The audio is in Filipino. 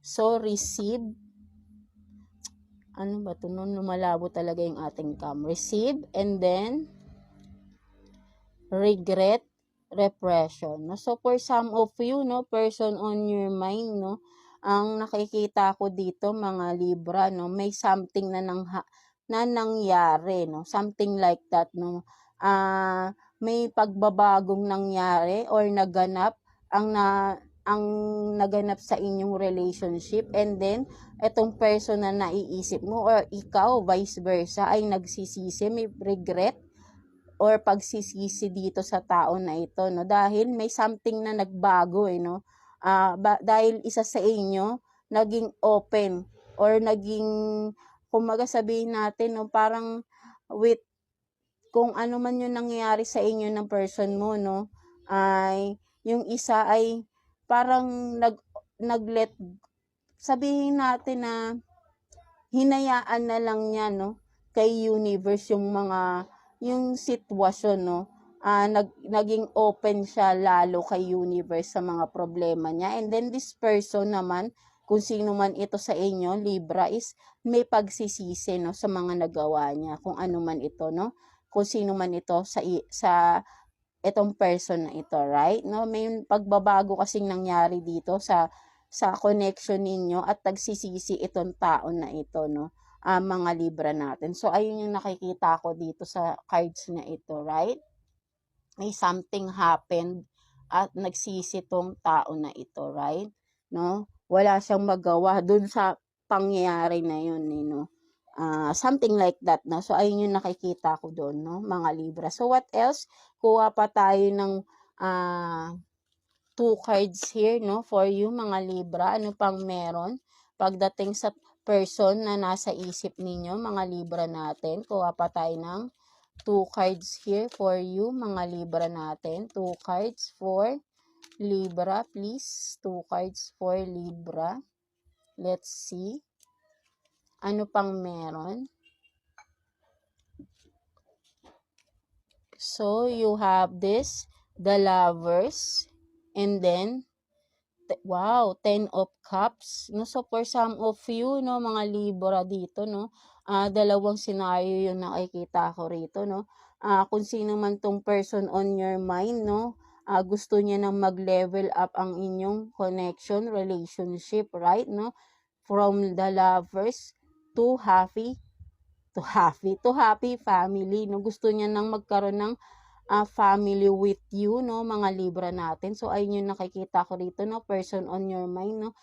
So, receive. Ano ba ito? No? Lumalabo talaga yung ating cam. Receive, and then, regret, repression. No? So, for some of you, no, person on your mind, no, ang nakikita ko dito, mga Libra, no, may something na nangyari, no, something like that, no, may pagbabagong nangyari or naganap ang naganap sa inyong relationship, and then etong person na naiisip mo or ikaw vice versa ay nagsisisi, may regret or pagsisisi dito sa tao na ito, no, dahil may something na nagbago, no, dahil isa sa inyo naging open or naging, kumaga sabihin natin, no, parang with kung ano man yung nangyayari sa inyo ng person mo, no, ay yung isa ay parang naglet, sabihin natin na hinayaan na lang niya, no, kay universe yung sitwasyon, no, naging open siya lalo kay universe sa mga problema niya, and then this person naman, kung sino man ito sa inyo, Libra, is may pagsisisi, no, sa mga nagawa niya, kung ano man ito, no, kung sino man ito sa itong person na ito, right? No, may pagbabago kasing nangyari dito sa connection ninyo at nagsisisi itong tao na ito, no, mga Libra natin. So, ayun yung nakikita ko dito sa cards na ito, right? May something happened at nagsisi tong tao na ito, right? No? Wala siyang magawa dun sa pangyayari na yun, no? Something like that, no? So, ayun yung nakikita ko doon, no, mga Libra. So, what else? Kuha pa tayo ng 2 cards here, no, for you, mga Libra. Ano pang meron pagdating sa person na nasa isip ninyo, mga Libra natin? Kuha pa tayo ng 2 cards here for you, mga Libra natin. 2 cards for Libra, please. 2 cards for Libra. Let's see. Ano pang meron? So, you have this, the Lovers, and then, wow, 10 of Cups. No? So, for some of you, no, mga Libra dito, no, dalawang scenario yung nakikita ko rito, no. Kung sino man tong person on your mind, no, gusto niya nang mag-level up ang inyong connection, relationship, right, no, from the Lovers to happy family, no, gusto niya nang magkaroon ng family with you, no, mga Libra natin. So, ayun yung nakikita ko rito, no, person on your mind, no.